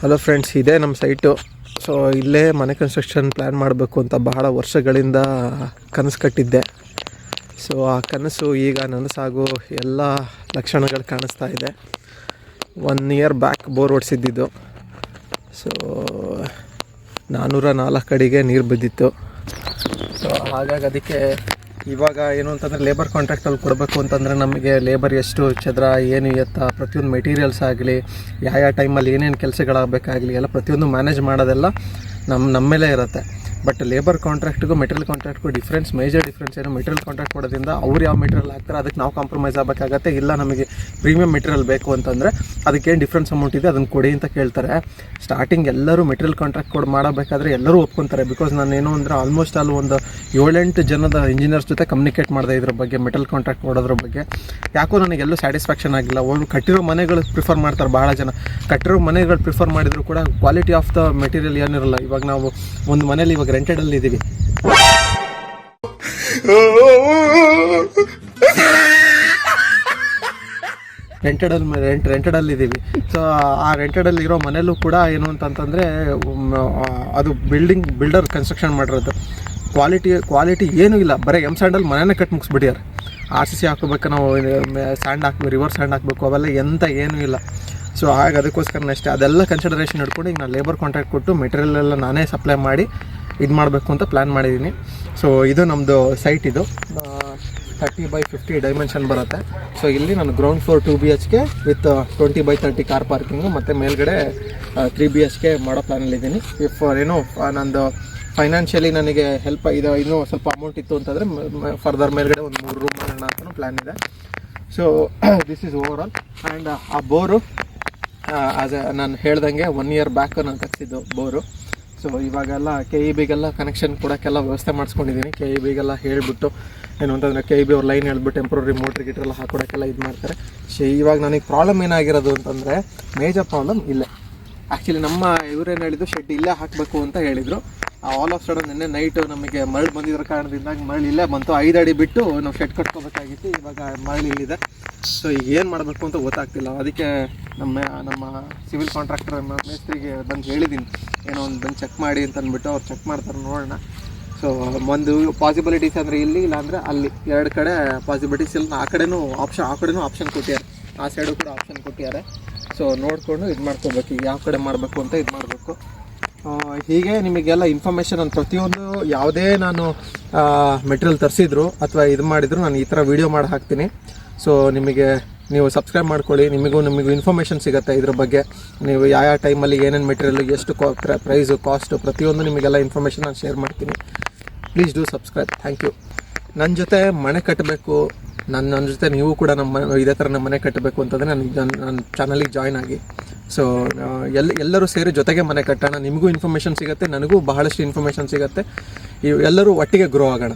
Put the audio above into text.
Hello friends, ಇದೇ ನಮ್ಮ site. So ಇಲ್ಲೇ ಮನೆ ಕನ್ಸ್ಟ್ರಕ್ಷನ್ ಪ್ಲ್ಯಾನ್ ಮಾಡಬೇಕು ಅಂತ ಬಹಳ ವರ್ಷಗಳಿಂದ ಕನಸು ಕಟ್ಟಿದ್ದೆ. ಸೊ ಆ ಕನಸು ಈಗ ನನಸಾಗೋ ಎಲ್ಲ ಲಕ್ಷಣಗಳು ಕಾಣಿಸ್ತಾ ಇದೆ. 1 ಇಯರ್ ಬ್ಯಾಕ್ ಬೋರ್ ಹೊಡ್ಸಿದ್ದಿದ್ದು. ಸೊ 404 ಅಡಿಗೆ ನೀರು ಬಿದ್ದಿತ್ತು. ಸೊ ಹಾಗಾಗಿ ಅದಕ್ಕೆ ಇವಾಗ ಏನು ಅಂತಂದರೆ ಲೇಬರ್ ಕಾಂಟ್ರಾಕ್ಟಲ್ಲಿ ಕೊಡಬೇಕು ಅಂತಂದರೆ ನಮಗೆ ಲೇಬರ್ ಎಷ್ಟು ಚದರ, ಏನು ಎತ್ತ, ಪ್ರತಿಯೊಂದು ಮೆಟೀರಿಯಲ್ಸ್ ಆಗಲಿ, ಯಾವ ಟೈಮಲ್ಲಿ ಏನೇನು ಕೆಲಸಗಳಾಗಬೇಕಾಗಲಿ ಎಲ್ಲ ಪ್ರತಿಯೊಂದು ಮ್ಯಾನೇಜ್ ಮಾಡೋದೆಲ್ಲ ನಮ್ಮ ಮೇಲೆ ಇರುತ್ತೆ. ಬಟ್ ಲೇಬರ್ ಕಾಂಟ್ರಾಕ್ಟ್ಗೂ ಮೆಟೀರಿಯಲ್ ಕಾಂಟ್ರಾಕ್ಟ್ಗೂ ಮೇಜರ್ ಡಿಫ್ರೆನ್ಸ್ ಏನು, ಮೆಟೀರಿಯಲ್ ಕಾಂಟ್ರಾಕ್ಟ್ ಕೊಡೋದ್ರಿಂದ ಅವ್ರು ಯಾವ ಮೆಟೀರಿಯಲ್ ಹಾಕ್ತಾರೆ ಅದಕ್ಕೆ ನಾವು ಕಾಂಪ್ರಮೈಸ್ ಆಗಬೇಕಾಗತ್ತೆ. ಇಲ್ಲ ನಮಗೆ ಪ್ರೀಮಿಯಂ ಮೆಟೀರಿಯಲ್ ಬೇಕು ಅಂತಂದರೆ ಅದಕ್ಕೇನು ಡಿಫ್ರೆನ್ಸ್ ಅಮೌಂಟ್ ಇದೆ ಅದನ್ನು ಕೊಡಿ ಅಂತ ಕೇಳ್ತಾರೆ. ಸ್ಟಾರ್ಟಿಂಗ್ ಎಲ್ಲರೂ ಮೆಟೀರಿಯಲ್ ಕಾಂಟ್ರಾಕ್ಟ್ ಮಾಡಬೇಕಾದ್ರೆ ಎಲ್ಲರೂ ಒಪ್ಕೊತಾರೆ. ಬಿಕಾಸ್ ನಾನು ಏನು ಅಂದರೆ ಆಲ್ಮೋಸ್ಟ್ ಅಲ್ಲಿ ಒಂದು 7-8 ಜನದ ಇಂಜಿನಿಯರ್ಸ್ ಜೊತೆ ಕಮ್ಯುನಿಕೇಟ್ ಮಾಡಿದೆ ಇದ್ರ ಬಗ್ಗೆ, ಮೆಟೀರಿಯಲ್ ಕಾಂಟ್ರಾಕ್ಟ್ ಕೊಡೋದ್ರ ಬಗ್ಗೆ. ಯಾಕೋ ನನಗೆಲ್ಲೂ ಸ್ಯಾಟಿಸ್ಫ್ಯಾಕ್ಷನ್ ಆಗಿಲ್ಲ. ಅವ್ರು ಕಟ್ಟಿರೋ ಮನೆಗಳು ಪ್ರಿಫರ್ ಮಾಡ್ತಾರೆ. ಭಾಳ ಜನ ಕಟ್ಟಿರೋ ಮನೆಗಳು ಪ್ರಿಫರ್ ಮಾಡಿದ್ರು ಕೂಡ ಕ್ವಾಲಿಟಿ ಆಫ್ ದ ಮೆಟೀರಿಯಲ್ ಏನಿರಲ್ಲ. ಇವಾಗ ನಾವು ಒಂದು ಮನೇಲಿ ಇವಾಗ ರೆಂಟೆಡಲ್ಲಿ ಇದ್ದೀವಿ. ರೆಂಟೆಡಲ್ಲಿ ಇದ್ದೀವಿ. ಸೊ ಆ ರೆಂಟೆಡಲ್ಲಿ ಇರೋ ಮನೇಲೂ ಕೂಡ ಏನು ಅಂತಂತಂದರೆ ಅದು ಬಿಲ್ಡರ್ ಕನ್ಸ್ಟ್ರಕ್ಷನ್ ಮಾಡಿರೋದು. ಕ್ವಾಲಿಟಿ ಏನೂ ಇಲ್ಲ. ಬರೀ ಸ್ಯಾಂಡಲ್ಲಿ ಮನೆಯೇ ಕಟ್ಟಿ ಮುಗಿಸ್ಬಿಟ್ಟಾರೆ. RCC ಹಾಕೋಬೇಕು, ನಾವು ಸ್ಯಾಂಡ್ ಹಾಕ್ಬೇಕು, ರಿವರ್ಸ್ ಸ್ಯಾಂಡ್ ಹಾಕಬೇಕು, ಅವೆಲ್ಲ ಏನೂ ಇಲ್ಲ. ಸೊ ಹಾಗೆ ಅದಕ್ಕೋಸ್ಕರ ಅಷ್ಟೇ ಅದೆಲ್ಲ ಕನ್ಸಿಡರೇಷನ್ ಇಟ್ಕೊಂಡು ಈಗ ನಾನು ಲೇಬರ್ ಕಾಂಟ್ರಾಕ್ಟ್ ಕೊಟ್ಟು ಮೆಟೀರಿಯಲ್ ಎಲ್ಲ ನಾನೇ ಸಪ್ಲೈ ಮಾಡಿ ಇದು ಮಾಡಬೇಕು ಅಂತ ಪ್ಲ್ಯಾನ್ ಮಾಡಿದ್ದೀನಿ. ಸೊ ಇದು ನಮ್ಮದು ಸೈಟ್. ಇದು 30x50 ಡೈಮೆನ್ಷನ್ ಬರುತ್ತೆ. ಸೊ ಇಲ್ಲಿ ನಾನು ground floor 2 BHK with 20x30 car parking ಮತ್ತು ಮೇಲ್ಗಡೆ 3 BHK ಮಾಡೋ ಪ್ಲ್ಯಾನಲ್ಲಿದ್ದೀನಿ. ಇಫ್ ಏನೋ ನಂದು ಫೈನಾನ್ಷಿಯಲಿ ನನಗೆ ಹೆಲ್ಪ್ ಇದು ಇನ್ನೂ ಸ್ವಲ್ಪ ಅಮೌಂಟ್ ಇತ್ತು ಅಂತಂದರೆ ಫರ್ದರ್ ಮೇಲ್ಗಡೆ ಒಂದು 3 ರೂಮ್ ಮಾಡೋಣ ಅಂತಲೂ ಪ್ಲ್ಯಾನ್ ಇದೆ. So this is over all. And ಆ ಬೋರು ನಾನು ಹೇಳ್ದಂಗೆ 1 ಇಯರ್ ಬ್ಯಾಕ್ ನಾನು ತೆಗ್ಸಿದ್ದು ಬೋರು. ಸೊ ಇವಾಗೆಲ್ಲ KEBಗೆಲ್ಲ ಕನೆಕ್ಷನ್ ಕೊಡೋಕ್ಕೆಲ್ಲ ವ್ಯವಸ್ಥೆ ಮಾಡಿಸ್ಕೊಂಡಿದ್ದೀನಿ. KEBಗೆಲ್ಲ ಹೇಳಿಬಿಟ್ಟು ಏನು ಅಂತಂದರೆ KEB ಅವ್ರು ಲೈನ್ ಹೇಳ್ಬಿಟ್ಟು ಟೆಂಪ್ರರಿ ಮೋಟ್ರ್ ಗಿಟ್ರೆಲ್ಲ ಹಾಕೊಡೋಕ್ಕೆಲ್ಲ ಇದು ಮಾಡ್ತಾರೆ. ಇವಾಗ ನನಗೆ ಪ್ರಾಬ್ಲಮ್ ಏನಾಗಿರೋದು ಅಂತಂದರೆ ಮೇಜರ್ ಪ್ರಾಬ್ಲಮ್ ಇಲ್ಲೇ. ಆ್ಯಕ್ಚುಲಿ ನಮ್ಮ ಇವರೇನು ಹೇಳಿದ್ದು ಶೆಡ್ ಇಲ್ಲೇ ಹಾಕಬೇಕು ಅಂತ ಹೇಳಿದರು. ಆಲ್ ಆಫ್ ಸಡನ್ ನಿನ್ನೆ ನೈಟು ನಮಗೆ ಮರಳು ಬಂದಿರೋ ಕಾರಣದಿಂದ ಮರಳು ಇಲ್ಲೇ ಬಂತು. 5 ಅಡಿ ಬಿಟ್ಟು ನಾವು ಶೆಡ್ ಕಟ್ಕೋಬೇಕಾಗಿತ್ತು. ಇವಾಗ ಮರಳು ಇಲ್ಲಿದೆ. ಸೊ ಈಗ ಏನು ಮಾಡಬೇಕು ಅಂತ ಗೊತ್ತಾಗ್ತಿಲ್ಲ. ಅದಕ್ಕೆ ನಮ್ಮ ಸಿವಿಲ್ ಕಾಂಟ್ರಾಕ್ಟರ್ ಮೇಸ್ತ್ರಿಗೆ ಬಂದು ಹೇಳಿದ್ದೀನಿ, ಏನೋ ಒಂದು ಬಂದು ಚೆಕ್ ಮಾಡಿ ಅಂತ ಅಂದ್ಬಿಟ್ಟು ಅವ್ರು ಚೆಕ್ ಮಾಡ್ತಾರೆ, ನೋಡೋಣ. ಸೊ ಒಂದು ಪಾಸಿಬಿಲಿಟೀಸ್ ಅಂದರೆ ಇಲ್ಲಿ, ಇಲ್ಲಾಂದರೆ ಅಲ್ಲಿ 2 ಕಡೆ ಪಾಸಿಬಿಲಿಟೀಸ್ ಇಲ್ಲ. ಆ ಕಡೆನೂ ಆಪ್ಷನ್ ಕೊಟ್ಟಿದ್ದಾರೆ, ಆ ಸೈಡು ಕೂಡ ಆಪ್ಷನ್ ಕೊಟ್ಟಿದ್ದಾರೆ. ಸೊ ನೋಡಿಕೊಂಡು ಇದು ಮಾಡ್ಕೋಬೇಕು, ಈಗ ಯಾವ ಕಡೆ ಮಾಡಬೇಕು ಅಂತ ಇದು ಮಾಡಬೇಕು. ಹೀಗೆ ನಿಮಗೆಲ್ಲ ಇನ್ಫಾರ್ಮೇಷನ್ ನಾನು ಪ್ರತಿಯೊಂದು ಯಾವುದೇ ನಾನು ಮೆಟೀರಿಯಲ್ ತರಿಸಿದ್ರು ಅಥವಾ ಇದು ಮಾಡಿದ್ರು ನಾನು ಈ ಥರ ವೀಡಿಯೋ ಮಾಡಿ ಹಾಕ್ತೀನಿ. ಸೊ ನೀವು ಸಬ್ಸ್ಕ್ರೈಬ್ ಮಾಡ್ಕೊಳ್ಳಿ. ನಿಮಗೂ ಇನ್ಫಾರ್ಮೇಷನ್ ಸಿಗುತ್ತೆ ಇದ್ರ ಬಗ್ಗೆ. ನೀವು ಯಾವ ಟೈಮಲ್ಲಿ ಏನೇನು ಮೆಟೀರಿಯಲ್, ಎಷ್ಟು ಪ್ರೈಸು, ಕಾಸ್ಟು, ಪ್ರತಿಯೊಂದು ನಿಮಗೆಲ್ಲ ಇನ್ಫಾರ್ಮೇಷನ್ ನಾನು ಶೇರ್ ಮಾಡ್ತೀನಿ. Please do subscribe. Thank you. ನನ್ನ ಜೊತೆ ಮನೆ ಕಟ್ಟಬೇಕು, ನನ್ನ ಜೊತೆ ನೀವು ಕೂಡ ಇದೇ ಥರ ನಮ್ಮ ಮನೆ ಕಟ್ಟಬೇಕು ಅಂತಂದರೆ ನನ್ನ ಚಾನಲಿಗೆ ಜಾಯ್ನ್ ಆಗಿ. ಸೊ ಎಲ್ಲರೂ ಸೇರಿ ಜೊತೆಗೆ ಮನೆ ಕಟ್ಟೋಣ. ನಿಮಗೂ ಇನ್ಫಾರ್ಮೇಷನ್ ಸಿಗುತ್ತೆ, ನನಗೂ ಬಹಳಷ್ಟು ಇನ್ಫಾರ್ಮೇಷನ್ ಸಿಗುತ್ತೆ. ಎಲ್ಲರೂ ಒಟ್ಟಿಗೆ ಗ್ರೋ ಆಗೋಣ.